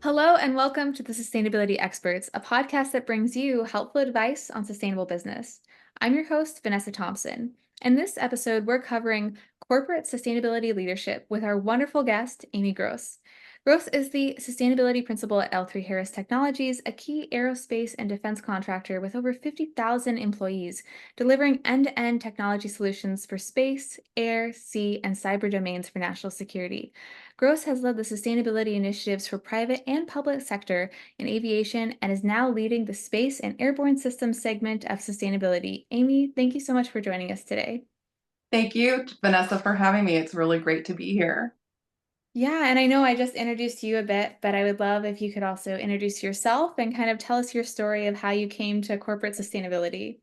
Hello and welcome to the Sustainability Experts, a podcast that brings you helpful advice on sustainable business. I'm your host, Vanessa Thompson. In this episode, we're covering corporate sustainability leadership with our wonderful guest, Amy Gross. Gross is the sustainability principal at L3Harris Technologies, a key aerospace and defense contractor with over 50,000 employees, delivering end-to-end technology solutions for space, air, sea, and cyber domains for national security. Gross has led the sustainability initiatives for private and public sector in aviation and is now leading the space and airborne systems segment of sustainability. Amy, thank you so much for joining us today. Thank you, Vanessa, for having me. It's really great to be here. Yeah, and I know I just introduced you a bit, but I would love if you could also introduce yourself and kind of tell us your story of how you came to corporate sustainability.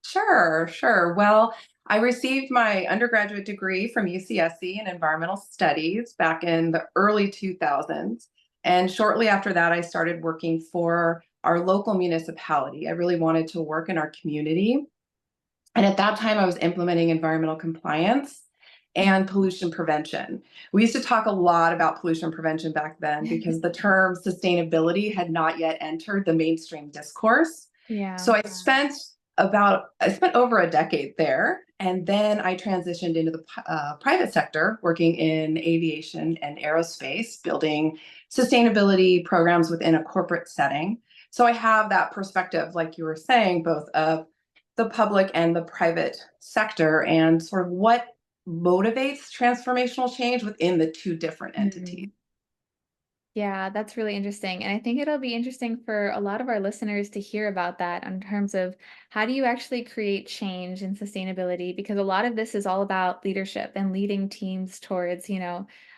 Sure. Well, I received my undergraduate degree from UCSC in environmental studies back in the early 2000s. And shortly after that, I started working for our local municipality. I really wanted to work in our community. And at that time, I was implementing environmental compliance and pollution prevention. We used to talk a lot about pollution prevention back then because the term sustainability had not yet entered the mainstream discourse. Yeah. So I spent over a decade there, and then I transitioned into the private sector, working in aviation and aerospace, building sustainability programs within a corporate setting. So I have that perspective, like you were saying, both of the public and the private sector, and sort of what motivates transformational change within the two different entities. Mhm. Yeah, that's really interesting. And I think it'll be interesting for a lot of our listeners to hear about that in terms of how do you actually create change and sustainability? Because a lot of this is all about leadership and leading teams towards,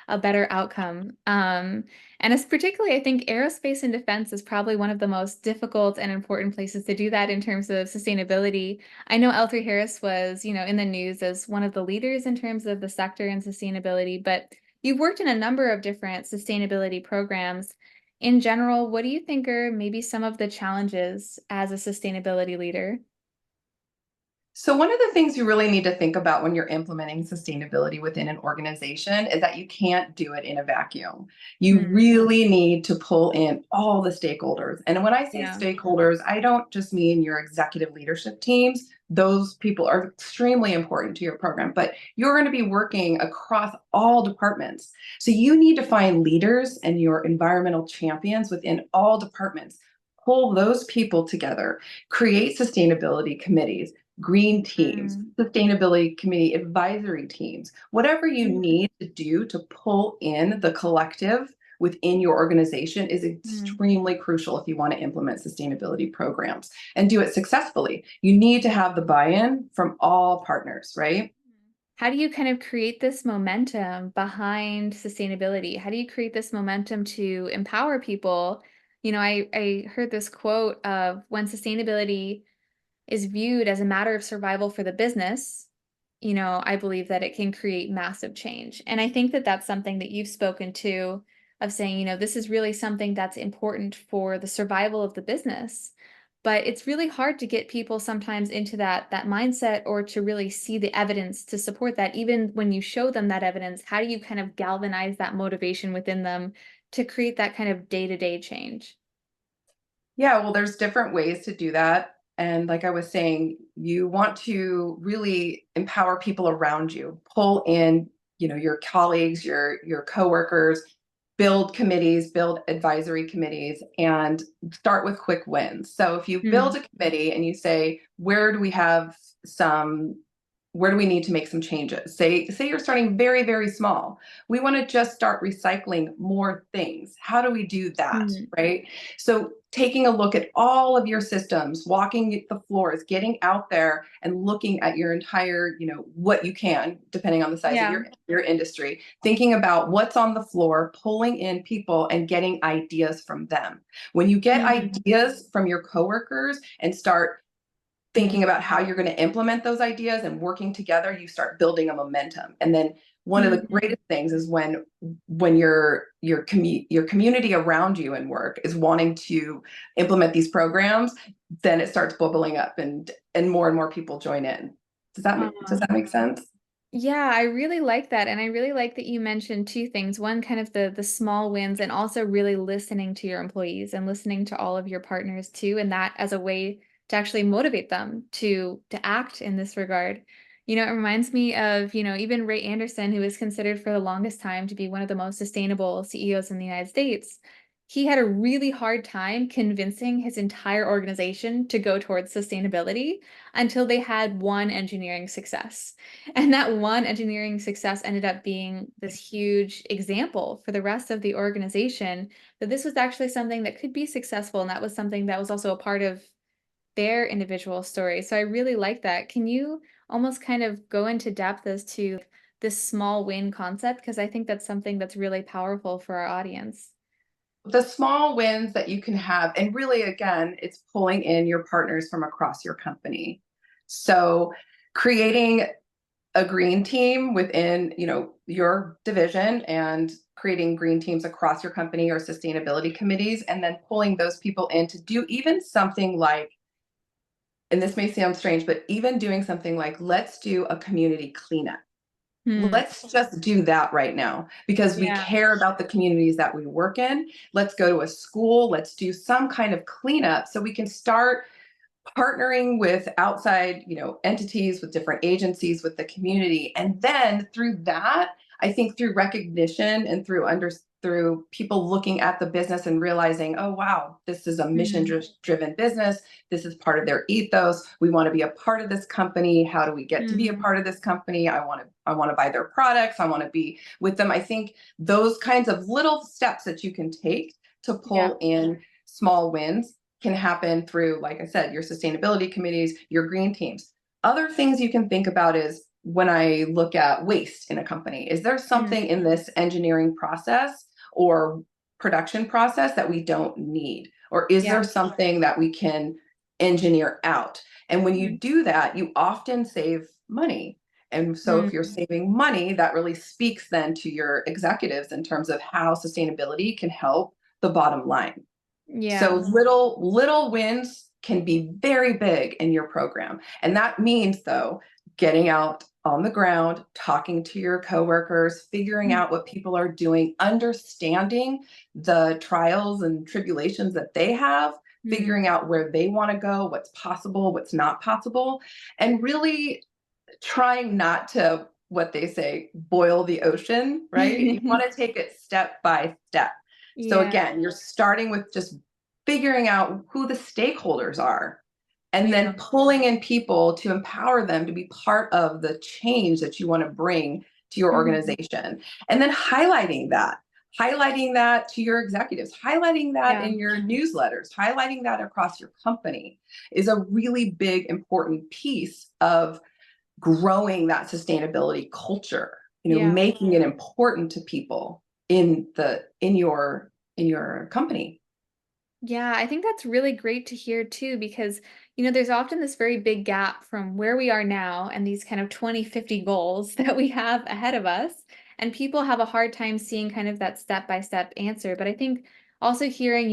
a better outcome. And it's particularly, I think aerospace and defense is probably one of the most difficult and important places to do that in terms of sustainability. I know L3 Harris was, in the news as one of the leaders in terms of the sector and sustainability, but you've worked in a number of different sustainability programs. In general, what do you think are maybe some of the challenges as a sustainability leader? So, one of the things you really need to think about when you're implementing sustainability within an organization is that you can't do it in a vacuum. You Hmm. really need to pull in all the stakeholders. And when I say Yeah. stakeholders, I don't just mean your executive leadership teams. Those people are extremely important to your program, but you're going to be working across all departments. So, you need to find leaders and your environmental champions within all departments. Pull those people together, create sustainability committees, green teams, Mm. sustainability committee advisory teams, whatever you Yeah. need to do to pull in the collective within your organization is Mm. extremely crucial if you want to implement sustainability programs and do it successfully. You need to have the buy-in from all partners, right? How do you kind of create this momentum behind sustainability? How do you create this momentum to empower people? I heard this quote of when sustainability is viewed as a matter of survival for the business, I believe that it can create massive change. And I think that that's something that you've spoken to of saying, this is really something that's important for the survival of the business. But it's really hard to get people sometimes into that mindset or to really see the evidence to support that. Even when you show them that evidence, how do you kind of galvanize that motivation within them to create that kind of day-to-day change? Yeah, well, there's different ways to do that. And like I was saying, you want to really empower people around you, pull in, your colleagues, your coworkers, build committees, build advisory committees, and start with quick wins. So if you build Hmm. a committee and you say, some where do we need to make some changes? Say you're starting very, very small. We want to just start recycling more things. How do we do that? Hmm. Right? So taking a look at all of your systems, walking the floors, getting out there and looking at your entire, what you can, depending on the size of Yeah. your industry, thinking about what's on the floor, pulling in people and getting ideas from them. When you get Hmm. ideas from your coworkers and start thinking about how you're going to implement those ideas and working together, you start building a momentum. And then one of the Hmm. greatest things is when your community around you in work is wanting to implement these programs, then it starts bubbling up and more people join in. Does that make sense? Yeah, I really like that. And I really like that you mentioned two things. One, kind of the small wins, and also really listening to your employees and listening to all of your partners too, and that as a way to actually motivate them to act in this regard. It reminds me of, even Ray Anderson, who was considered for the longest time to be one of the most sustainable CEOs in the United States. He had a really hard time convincing his entire organization to go towards sustainability until they had one engineering success. And that one engineering success ended up being this huge example for the rest of the organization that this was actually something that could be successful. And that was something that was also a part of their individual story. So I really like that. Can you almost kind of go into depth as to this small win concept? Because I think that's something that's really powerful for our audience. The small wins that you can have, and really, again, it's pulling in your partners from across your company. So creating a green team within, your division, and creating green teams across your company or sustainability committees, and then pulling those people in to do even something like, and this may sound strange, but even doing something like, let's do a community cleanup. Hmm. Let's just do that right now because we Yeah. care about the communities that we work in. Let's go to a school. Let's do some kind of cleanup so we can start partnering with outside, entities, with different agencies, with the community. And then through that, I think through recognition and through people looking at the business and realizing, oh wow, this is a mission Hmm. driven business. This is part of their ethos. We want to be a part of this company. How do we get to be a Hmm. part of this company? I want to buy their products. I want to be with them. I think those kinds of little steps that you can take to Yeah. pull in small wins can happen through, like I said, your sustainability committees, your green teams. Other things you can think about is, when I look at waste in a company, is there Hmm. something in this engineering process or production process that we don't need? Or is there Yeah. something that we can engineer out? And when you Mhm. do that, you often save money. And so if you're Mm. saving money, that really speaks then to your executives in terms of how sustainability can help the bottom line. So Yeah. little wins can be very big in your program. And that means, though, getting out on the ground, talking to your coworkers, figuring Mm. out what people are doing, understanding the trials and tribulations that they have, Mm. figuring out where they want to go, what's possible, what's not possible, and really trying not to, what they say, boil the ocean, right? You want to take it step by step. So Yeah. again, you're starting with just figuring out who the stakeholders are, and Yeah. then pulling in people to empower them to be part of the change that you want to bring to your Mhm. organization. And then highlighting that to your executives, highlighting that Yeah. in your newsletters, highlighting that across your company is a really big, important piece of growing that sustainability culture, Yeah. making it important to people in your company. Yeah, I think that's really great to hear too, because, there's often this very big gap from where we are now and these kind of 2050 goals that we have ahead of us. And people have a hard time seeing kind of that step-by-step answer. But I think also hearing,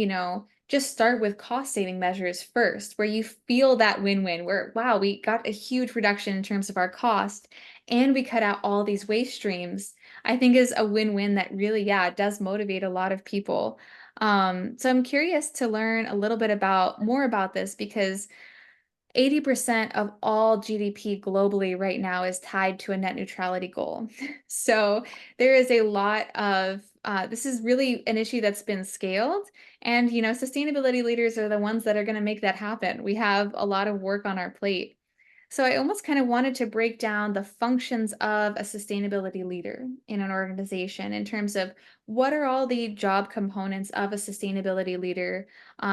just start with cost saving measures first, where you feel that win-win, where, wow, we got a huge reduction in terms of our cost and we cut out all these waste streams, I think is a win-win that really, yeah, does motivate a lot of people. So I'm curious to learn a little bit more about this because 80% of all GDP globally right now is tied to a net neutrality goal. So there is a lot of this is really an issue that's been scaled, and sustainability leaders are the ones that are going to make that happen. We have a lot of work on our plate. So I almost kind of wanted to break down the functions of a sustainability leader in an organization in terms of what are all the job components of a sustainability leader.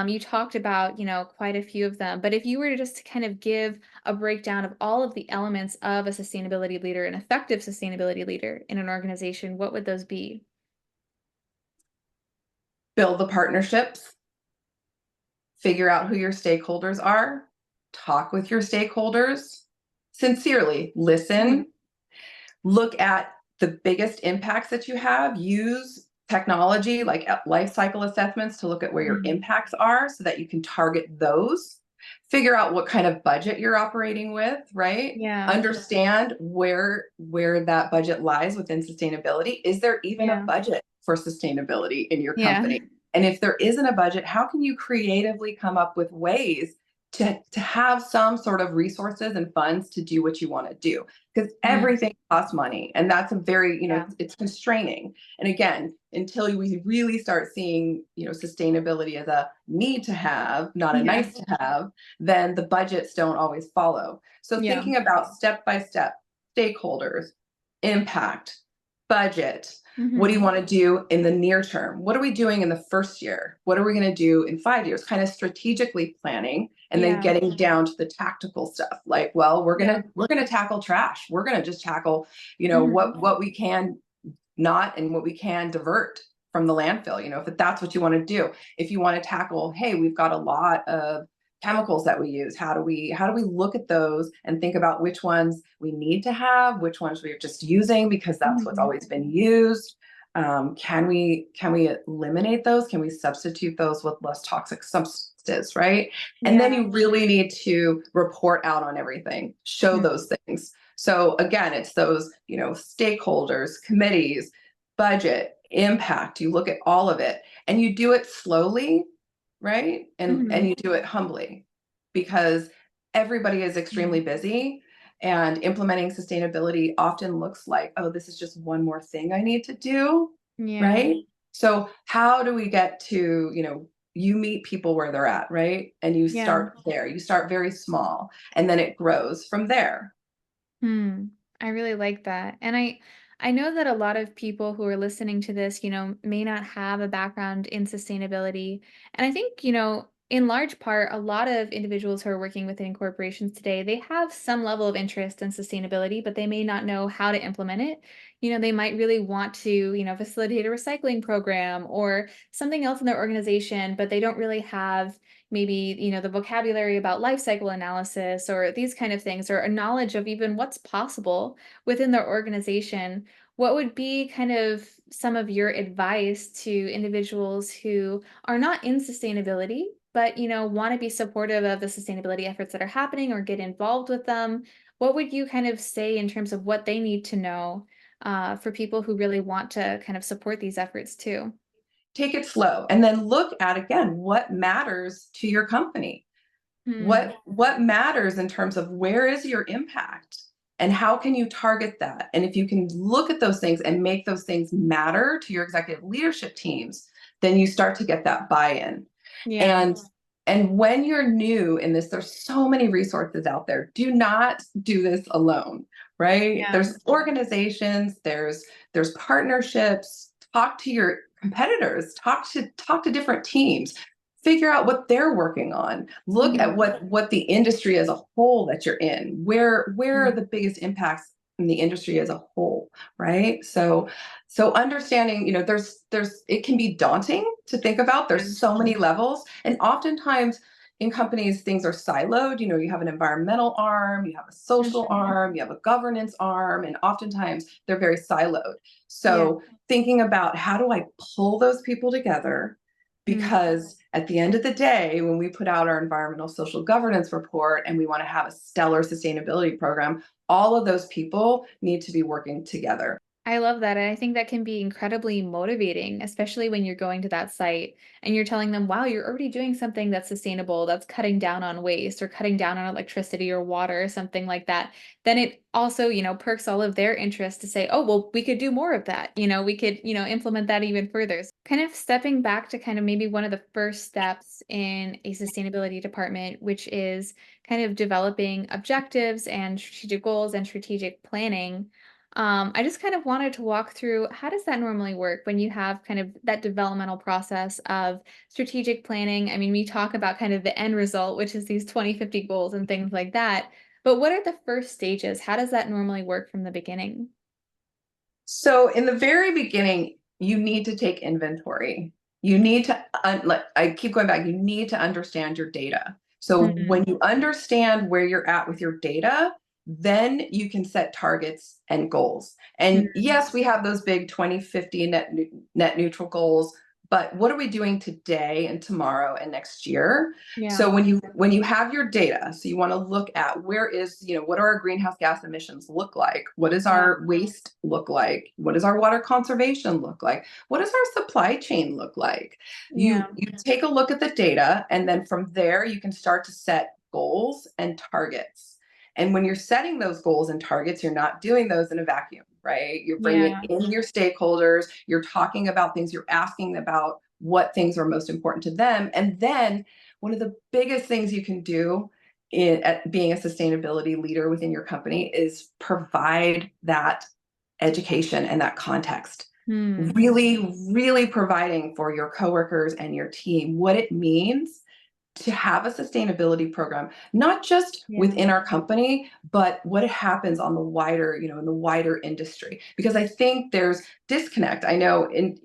You talked about, quite a few of them, but if you were to just kind of give a breakdown of all of the elements of a sustainability leader, an effective sustainability leader in an organization, what would those be? Build the partnerships, figure out who your stakeholders are, talk with your stakeholders, sincerely Mhm. listen, look at the biggest impacts that you have, use technology like life cycle assessments to look at where your Mhm. impacts are so that you can target those. Figure out what kind of budget you're operating with, right? Yeah. Understand where that budget lies within sustainability. Is there even a Yeah. budget for sustainability in your Yeah. company? And if there isn't a budget, how can you creatively come up with ways to have some sort of resources and funds to do what you want to do? Because Mm. everything costs money, and that's a very, Yeah. it's constraining. And again, until we really start seeing, sustainability as a need to have, not a Yeah. nice to have, then the budgets don't always follow. So Yeah. thinking about step by step, stakeholders, impact, budget. What do you Hmm. want to do in the near term? What are we doing in the first year? What are we going to do in 5 years? Kind of strategically planning, and then Yeah. getting down to the tactical stuff. Like, well, we're Yeah. gonna we're gonna tackle trash. We're gonna just tackle, Hmm. what we can not and what we can divert from the landfill, if that's what you want to do. If you want to tackle, hey, we've got a lot of chemicals that we use. How do we look at those and think about which ones we need to have, which ones we're just using because that's what's Hmm. always been used. Can we eliminate those? Can we substitute those with less toxic substances, right? And then Yeah. you really need to report out on everything, show Mm. those things. So again, it's those, stakeholders, committees, budget, impact. You look at all of it and you do it slowly, right? And Hmm. you do it humbly, because everybody is extremely Mm. busy, and implementing sustainability often looks like, oh, this is just one more thing I need to do, Yeah. right? So how do we get to, you meet people where they're at, right? And you Yeah. start there. You start very small, and then it grows from there. Hmm. I really like that. And I know that a lot of people who are listening to this, may not have a background in sustainability. And I think, in large part, a lot of individuals who are working within corporations today, they have some level of interest in sustainability, but they may not know how to implement it. They might really want to, facilitate a recycling program or something else in their organization, but they don't really have maybe the vocabulary about life cycle analysis or these kind of things, or a knowledge of even what's possible within their organization. What would be kind of some of your advice to individuals who are not in sustainability but want to be supportive of the sustainability efforts that are happening or get involved with them? What would you kind of say in terms of what they need to know for people who really want to kind of support these efforts too? Take it slow, and then look at, again, what matters to your company. Hmm. What matters in terms of where is your impact, and how can you target that? And if you can look at those things and make those things matter to your executive leadership teams, then you start to get that buy-in. Yeah. And when you're new in this, there's so many resources out there. Do not do this alone, right? Yeah. There's organizations, there's partnerships. Talk to your competitors, talk to different teams, figure out what they're working on. Look at Hmm. what the industry as a whole that you're in. Where are the biggest impacts in the industry as a whole, right? So understanding, there's it can be daunting to think about. Yeah. There's so many levels, and oftentimes in companies things are siloed. You have an environmental arm, you have a social Mhm. arm, you have a governance arm, and oftentimes they're very siloed. Yeah. So thinking about, how do I pull those people together? Mm. Because at the end of the day, when we put out our environmental social governance report and we want to have a stellar sustainability program, all of those people need to be working together. I love that, and I think that can be incredibly motivating, especially when you're going to that site and you're telling them, "Wow, you're already doing something that's sustainable, that's cutting down on waste or cutting down on electricity or water or something like that." Then it also, perks all of their interest to say, "Oh, well, we could do more of that. We could, implement that even further." So kind of stepping back to kind of maybe one of the first steps in a sustainability department, which is kind of developing objectives and strategic goals and strategic planning. I just kind of wanted to walk through, how does that normally work when you have kind of that developmental process of strategic planning? I mean, we talk about kind of the end result, which is these 2050 goals and things like that. But what are the first stages? How does that normally work from the beginning? So in the very beginning, you need to take inventory. You need to, like I keep going back, you need to understand your data. So Mhm. when you understand where you're at with your data, then you can set targets and goals. And Mhm. yes, we have those big 2050 net neutral goals, but what are we doing today and tomorrow and next year? Yeah. So when you have your data, so you want to look at where is, what do our greenhouse gas emissions look like? What does Yeah. our waste look like? What does our water conservation look like? What does our supply chain look like? Yeah. You take a look at the data, and then from there you can start to set goals and targets. And when you're setting those goals and targets, you're not doing those in a vacuum, right? You're bringing Yeah. in your stakeholders, you're talking about things, you're asking about what things are most important to them. And then one of the biggest things you can do at being a sustainability leader within your company is provide that education and that context. Hmm. Really, really providing for your coworkers and your team what it means to have a sustainability program, not just Yeah. within our company, but what happens on the wider, in the wider industry. Because I think there's disconnect. I know in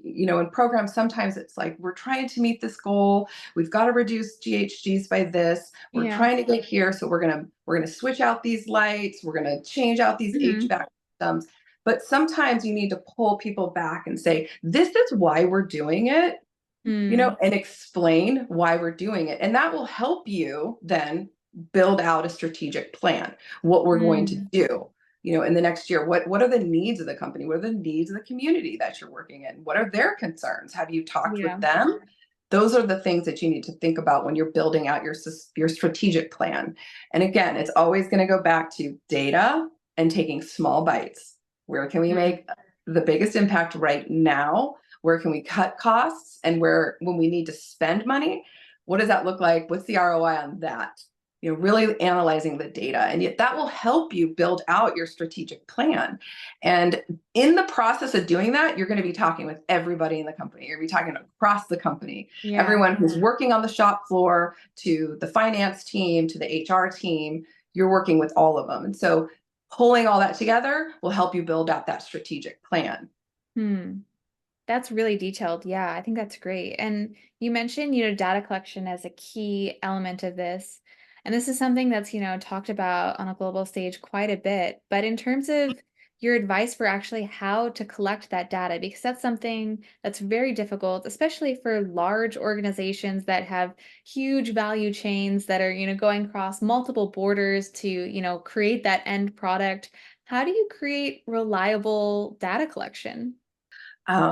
programs, sometimes it's like, we're trying to meet this goal. We've got to reduce GHGs by this. We're Yeah. trying to get here. So we're gonna switch out these lights. We're gonna change out these Hmm. HVAC systems. But sometimes you need to pull people back and say, this is why we're doing it, Hmm. and explain why we're doing it. And that will help you then build out a strategic plan, what we're going to Hmm. do, in the next year. What are the needs of the company? What are the needs of the community that you're working in? What are their concerns? Have you talked with Yeah. them? Those are the things that you need to think about when you're building out your strategic plan. And again, it's always going to go back to data and taking small bites. Where can we Hmm. make the biggest impact right now? Where can we cut costs? And when we need to spend money, what does that look like? What's the ROI on that? Really analyzing the data. And yet that will help you build out your strategic plan. And in the process of doing that, you're going to be talking with everybody in the company. You're going to be talking across the company, Yeah. everyone who's working on the shop floor, to the finance team, to the HR team. You're working with all of them. And so pulling all that together will help you build out that strategic plan. Hmm. That's really detailed. Yeah, I think that's great. And you mentioned, data collection as a key element of this. And this is something that's, talked about on a global stage quite a bit. But in terms of your advice for actually how to collect that data, because that's something that's very difficult, especially for large organizations that have huge value chains that are, going across multiple borders to, create that end product. How do you create reliable data collection?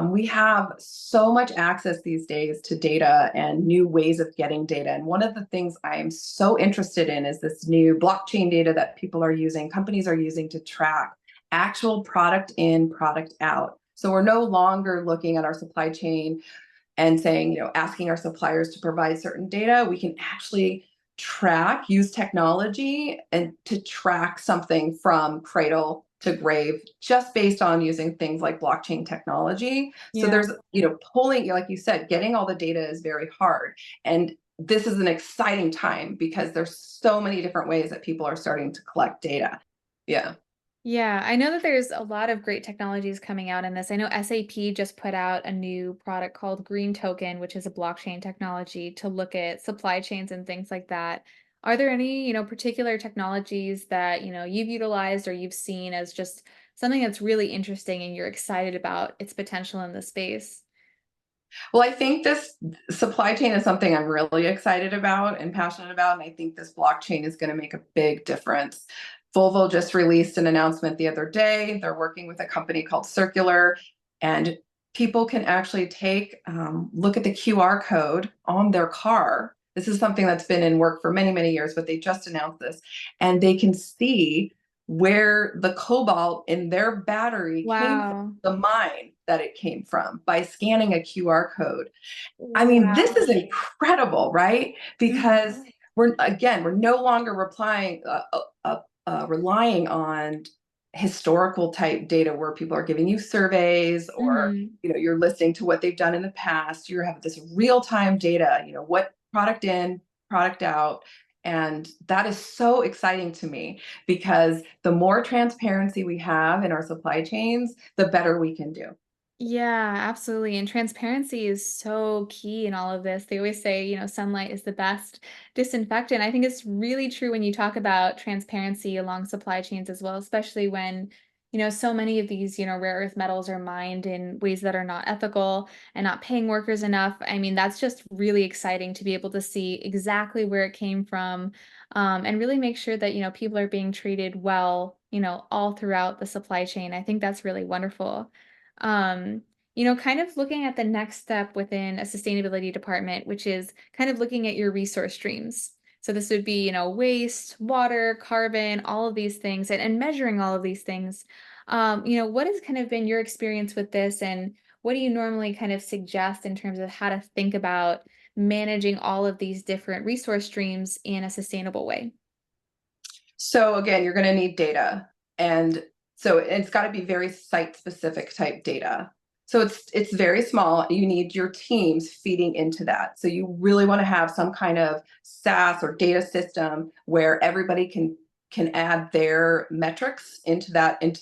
We have so much access these days to data and new ways of getting data. And one of the things I am so interested in is this new blockchain data that companies are using to track actual product in, product out. So we're no longer looking at our supply chain and saying, asking our suppliers to provide certain data. We can actually use technology and to track something from cradle to grave just based on using things like blockchain technology. So Yeah. there's, pulling, like you said, getting all the data is very hard. And this is an exciting time because there's so many different ways that people are starting to collect data. Yeah. Yeah, I know that there's a lot of great technologies coming out in this. I know SAP just put out a new product called Green Token, which is a blockchain technology to look at supply chains and things like that. Are there any, particular technologies that, you've utilized or you've seen as just something that's really interesting and you're excited about its potential in the space? Well, I think this supply chain is something I'm really excited about and passionate about. And I think this blockchain is going to make a big difference. Volvo just released an announcement the other day. They're working with a company called Circular, and people can actually look at the QR code on their car. This is something that's been in work for many, many years, but they just announced this, and they can see where the cobalt in their battery came from, Wow. the mine that it came from, by scanning a QR code. I mean, this Wow. is incredible, right? Because Hmm. we're no longer relying on historical type data where people are giving you surveys, or Hmm. you're listening to what they've done in the past. You have this real time data, what product in, product out. And that is so exciting to me, because the more transparency we have in our supply chains, the better we can do. Yeah, absolutely. And transparency is so key in all of this. They always say, sunlight is the best disinfectant. I think it's really true when you talk about transparency along supply chains as well, especially when, so many of these, rare earth metals are mined in ways that are not ethical and not paying workers enough. I mean, that's just really exciting to be able to see exactly where it came from, and really make sure that, people are being treated well, all throughout the supply chain. I think that's really wonderful. Um, kind of looking at the next step within a sustainability department, which is kind of looking at your resource streams. So this would be, waste, water, carbon, all of these things, and measuring all of these things. What has kind of been your experience with this, and what do you normally kind of suggest in terms of how to think about managing all of these different resource streams in a sustainable way? So again, you're going to need data, and so it's got to be very site specific type data. So it's very small. You need your teams feeding into that. So you really want to have some kind of SaaS or data system where everybody can add their metrics into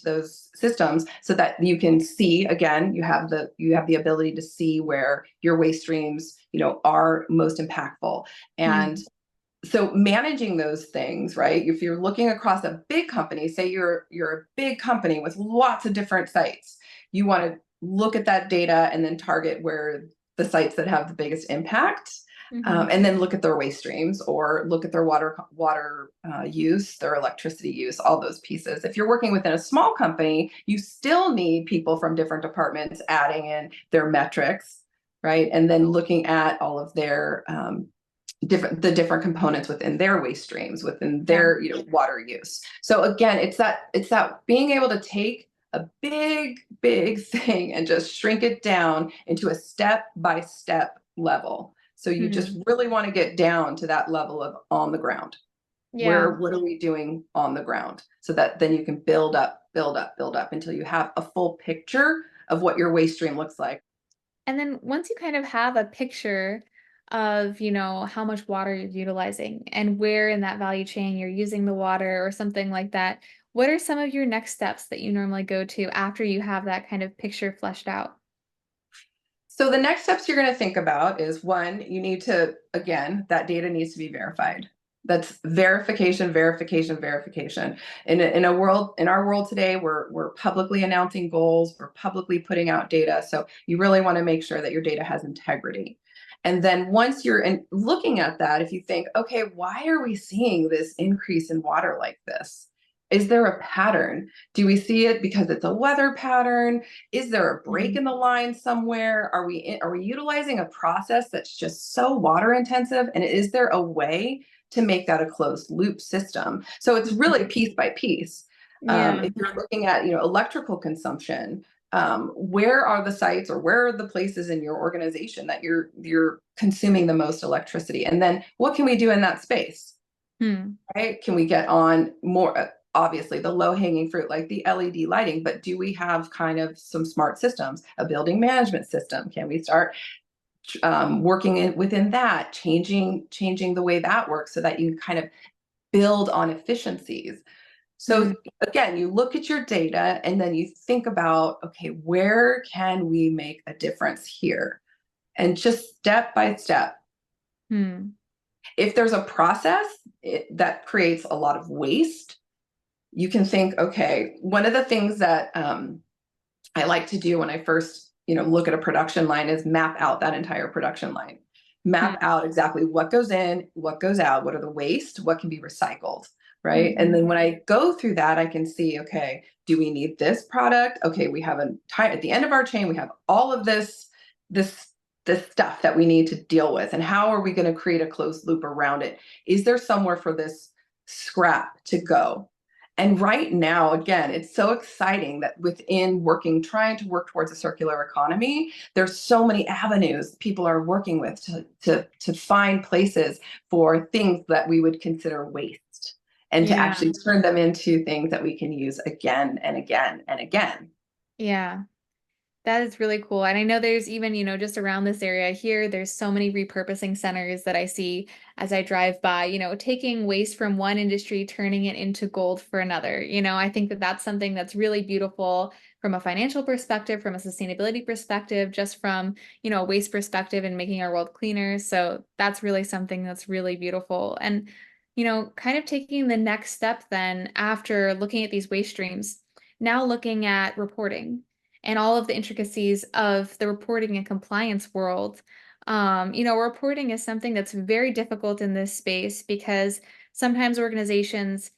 those systems, so that you can see, again, you have the ability to see where your waste streams are most impactful. And Hmm. so managing those things, right? If you're looking across a big company, say you're a big company with lots of different sites, you want to look at that data and then target where the sites that have the biggest impact, Hmm. and then look at their waste streams, or look at their water use, their electricity use, all those pieces. If you're working within a small company, you still need people from different departments adding in their metrics, right? And then looking at all of their different components within their waste streams, within Yeah. their water use. So again, it's that being able to take a big thing and just shrink it down into a step by step level. So you just Hmm. really want to get down to that level of on the ground. Yeah. What are we doing on the ground, so that then you can build up until you have a full picture of what your waste stream looks like. And then once you kind of have a picture of, how much water you're utilizing and where in that value chain you're using the water or something like that, what are some of your next steps that you normally go to after you have that kind of picture fleshed out? So the next steps you're going to think about is, one, you need to, again, that data needs to be verified. That's verification, verification, verification. In our world today, we're publicly announcing goals, we're publicly putting out data. So you really want to make sure that your data has integrity. And then once you're looking at that, if you think, okay, why are we seeing this increase in water like this? Is there a pattern? Do we see it because it's a weather pattern? Is there a break Mm. in the line somewhere? Are we utilizing a process that's just so water intensive? And is there a way to make that a closed loop system? So it's really piece by piece. Yeah. If you're looking at electrical consumption, where are the sites, or where are the places in your organization that you're consuming the most electricity? And then what can we do in that space? Hmm. Right? Can we get on more? Obviously, the low hanging fruit, like the LED lighting, but do we have kind of some smart systems, a building management system? Can we start working within that, changing the way that works, so that you kind of build on efficiencies? Hmm. So again, you look at your data and then you think about, okay, where can we make a difference here? And just step by step. Hmm. If there's a process that creates a lot of waste, you can think, okay, one of the things that I like to do when I first, look at a production line is map out that entire production line. Hmm. Map out exactly what goes in, what goes out, what are the waste, what can be recycled, right? And Hmm. then when I go through that, I can see, okay, do we need this product? Okay, we have at the end of our chain, we have all of this this stuff that we need to deal with, and how are we going to create a closed loop around it? Is there somewhere for this scrap to go? And right now, again, it's so exciting that trying to work towards a circular economy, there's so many avenues people are working with to find places for things that we would consider waste, and to Yeah. actually turn them into things that we can use again and again and again. Yeah. That is really cool. And I know there's even, just around this area here, there's so many repurposing centers that I see as I drive by, taking waste from one industry, turning it into gold for another. I think that that's something that's really beautiful from a financial perspective, from a sustainability perspective, just from, a waste perspective and making our world cleaner. So that's really something that's really beautiful. And, kind of taking the next step then after looking at these waste streams. now looking at reporting and all of the intricacies of the reporting and compliance world. Reporting is something that's very difficult in this space because sometimes organizations,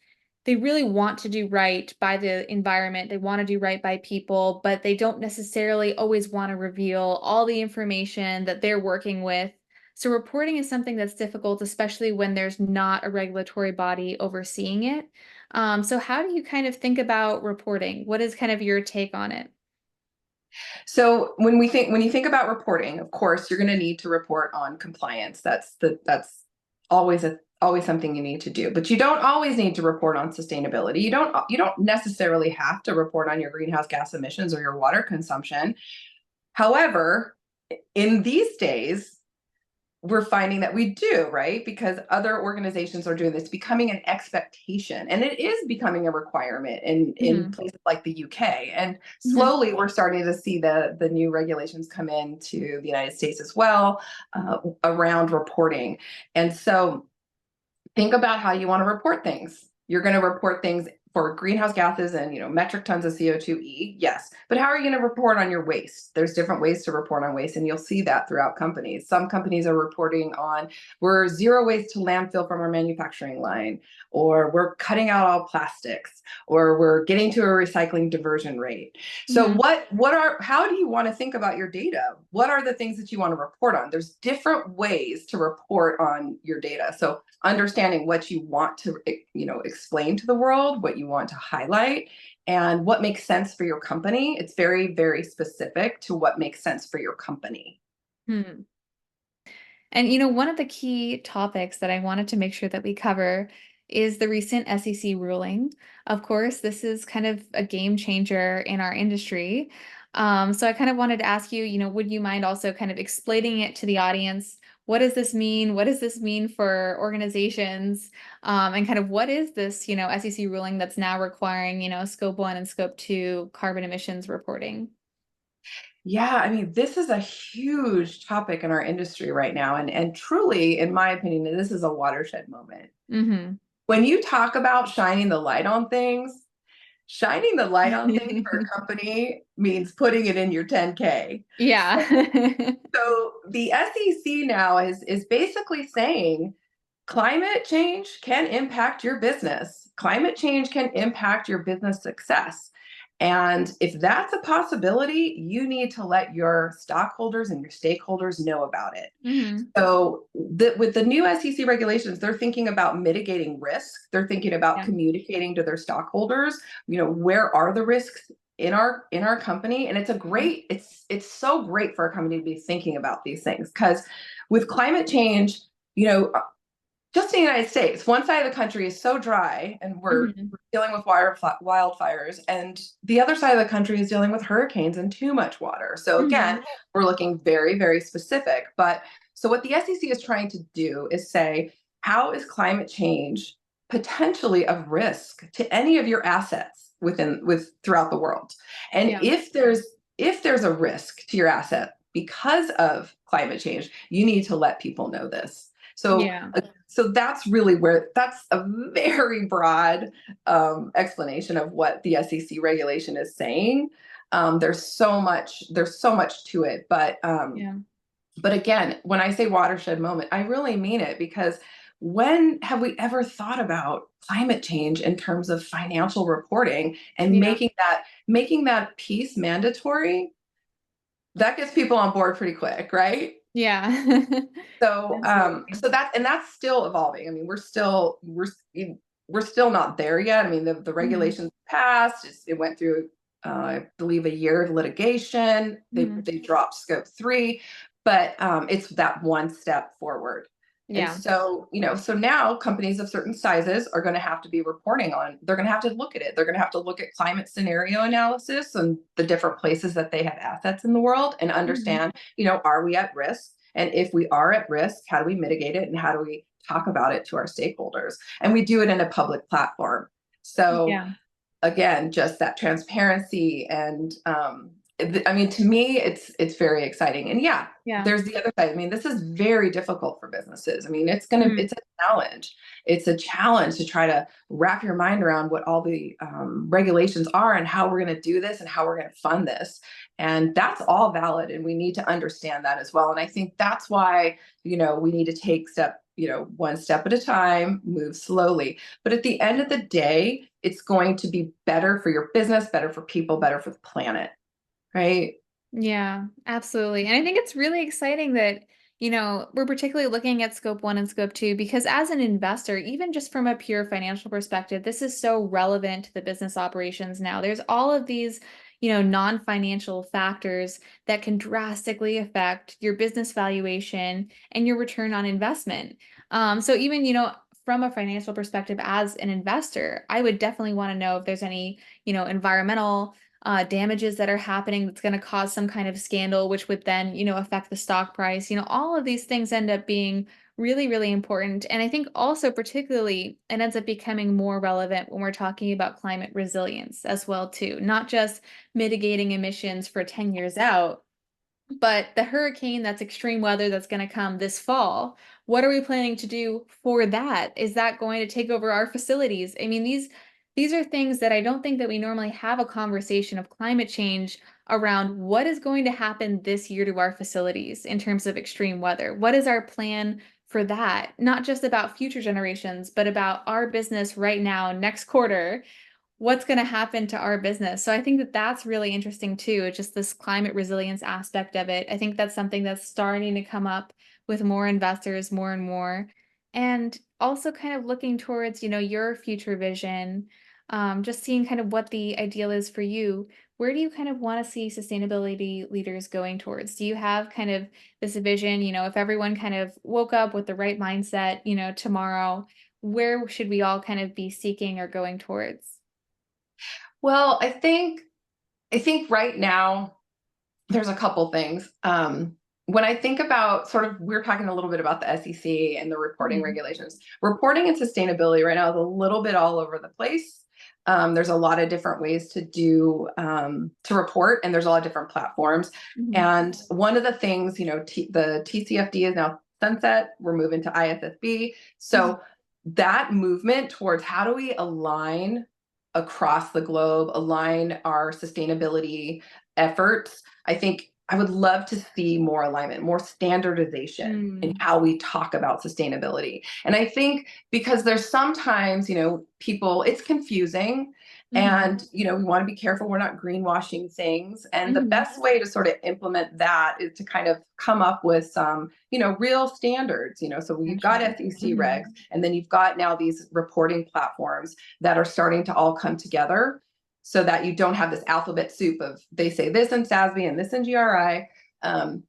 they really want to do right by the environment, they want to do right by people, but they don't necessarily always want to reveal all the information that they're working with. So reporting is something that's difficult, especially when there's not a regulatory body overseeing it. So how do you kind of think about reporting? What is kind of your take on it? So when you think about reporting, of course, you're going to need to report on compliance. That's always something you need to do. But you don't always need to report on sustainability. You don't necessarily have to report on your greenhouse gas emissions or your water consumption. However, in these days, we're finding that we do, right? Because other organizations are doing this, becoming an expectation, and it is becoming a requirement in Hmm. places like the UK. And Hmm. slowly, we're starting to see the new regulations come into the United States as well, around reporting. And so, think about how you want to report things. You're going to report things for greenhouse gases and metric tons of CO2e. Yes, but how are you going to report on your waste? There's different ways to report on waste, and you'll see that throughout companies. Some companies are reporting on, we're zero waste to landfill from our manufacturing line, or we're cutting out all plastics, or we're getting to a recycling diversion rate. So Hmm. how do you want to think about your data? What are the things that you want to report on? There's different ways to report on your data. So understanding what you want to explain to the world, what you want to highlight, and what makes sense for your company. It's very, very specific to what makes sense for your company. Hmm. And one of the key topics that I wanted to make sure that we cover is the recent SEC ruling. Of course, this is kind of a game changer in our industry. So I kind of wanted to ask you, would you mind also kind of explaining it to the audience? What does this mean? What does this mean for organizations? And kind of what is this, SEC ruling that's now requiring, scope 1 and scope 2 carbon emissions reporting? Yeah, I mean, this is a huge topic in our industry right now. And truly, in my opinion, this is a watershed moment. Hmm. When you talk about shining the light on things for a company means putting it in your 10K. Yeah. So the SEC now is basically saying climate change can impact your business. Climate change can impact your business success. And if that's a possibility, you need to let your stockholders and your stakeholders know about it. Hmm. So, with the new SEC regulations, they're thinking about mitigating risk. They're thinking about Yeah. communicating to their stockholders, where are the risks in our company? And it's so great for a company to be thinking about these things, because with climate change, you know, just in the United States, one side of the country is so dry and Hmm. we're dealing with wildfires, and the other side of the country is dealing with hurricanes and too much water. So Hmm. again, we're looking very, very specific. But so what the SEC is trying to do is say, how is climate change potentially of risk to any of your assets throughout the world? And Yeah. if there's a risk to your asset because of climate change, you need to let people know this. So Yeah. so that's a very broad explanation of what the SEC regulation is saying. There's so much to it, Yeah. but again, when I say watershed moment, I really mean it, because when have we ever thought about climate change in terms of financial reporting and Yeah. making that piece mandatory? That gets people on board pretty quick, right? Yeah. So, Absolutely. that's still evolving. I mean, we're still not there yet. I mean, the Hmm. regulations passed. It went through, I believe, a year of litigation. Hmm. They dropped scope 3, but it's that one step forward. And Yeah. so, so now companies of certain sizes are going to have to be reporting on. They're going to have to look at it. They're going to have to look at climate scenario analysis and the different places that they have assets in the world, and Hmm. understand, are we at risk? And if we are at risk, how do we mitigate it, and how do we talk about it to our stakeholders? And we do it in a public platform. So Yeah. again, just that transparency and I mean, to me, it's very exciting. And yeah, Yeah. there's the other side. I mean, this is very difficult for businesses. I mean, Mhm. it's a challenge. It's a challenge to try to wrap your mind around what all the regulations are and how we're going to do this and how we're going to fund this. And that's all valid, and we need to understand that as well. And I think that's why, we need to take one step at a time, move slowly. But at the end of the day, it's going to be better for your business, better for people, better for the planet. Right? Yeah, absolutely. And I think it's really exciting that, we're particularly looking at scope one and scope two because as an investor, even just from a pure financial perspective, this is so relevant to the business operations now. There's all of these, non-financial factors that can drastically affect your business valuation and your return on investment. So even, from a financial perspective as an investor, I would definitely want to know if there's any, environmental damages that are happening that's going to cause some kind of scandal, which would then, affect the stock price. All of these things end up being really, really important. And I think also, particularly, it ends up becoming more relevant when we're talking about climate resilience as well, too, not just mitigating emissions for 10 years out, but the hurricane that's extreme weather that's going to come this fall, what are we planning to do for that? Is that going to take over our facilities? I mean, these are things that I don't think that we normally have a conversation of climate change around what is going to happen this year to our facilities in terms of extreme weather. What is our plan for that? Not just about future generations, but about our business right now, next quarter, what's going to happen to our business. So I think that that's really interesting too, just this climate resilience aspect of it. I think that's something that's starting to come up with more investors more and more. And also kind of looking towards, your future vision, just seeing kind of what the ideal is for you. Where do you kind of want to see sustainability leaders going towards? Do you have kind of this vision, if everyone kind of woke up with the right mindset, tomorrow, where should we all kind of be seeking or going towards? Well, I think right now there's a couple things. When I think about we're talking a little bit about the SEC and the reporting Mhm. regulations. Reporting and sustainability right now is a little bit all over the place. There's a lot of different ways to report, and there's a lot of different platforms. Mhm. And one of the things, the TCFD is now sunset. We're moving to ISSB. Mhm. So that movement towards how do we align across the globe, align our sustainability efforts. I think I would love to see more alignment, more standardization in Mm. how we talk about sustainability. And I think because there's sometimes, people, it's confusing. Mhm. And, we want to be careful we're not greenwashing things. And the Mhm. best way to sort of implement that is to kind of come up with some, real standards. So you've got Benchmark. SEC regs, Mhm. and then you've got now these reporting platforms that are starting to all come together so that you don't have this alphabet soup of they say this in SASB and this in GRI. Um,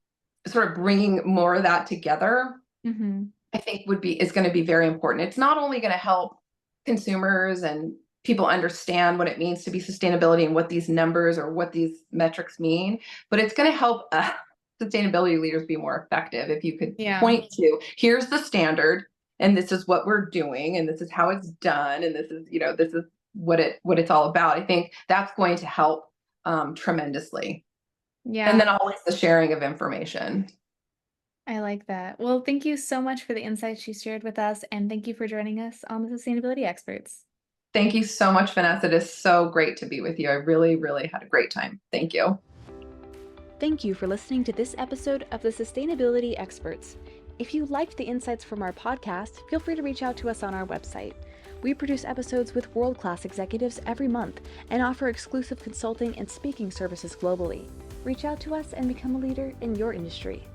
Sort of bringing more of that together, Mhm. I think is going to be very important. It's not only going to help consumers and people understand what it means to be sustainability and what these numbers or what these metrics mean, but it's going to help sustainability leaders be more effective. If you could Yeah. point to here's the standard, and this is what we're doing, and this is how it's done, and this is what it's all about. I think that's going to help tremendously. And then Yeah. always the sharing of information. I like that. Well, thank you so much for the insights you shared with us, and thank you for joining us on the Sustainability Experts. Thank you so much, Vanessa. It is so great to be with you. I really, really had a great time. Thank you. Thank you for listening to this episode of the Sustainability Experts. If you liked the insights from our podcast, feel free to reach out to us on our website. We produce episodes with world-class executives every month and offer exclusive consulting and speaking services globally. Reach out to us and become a leader in your industry.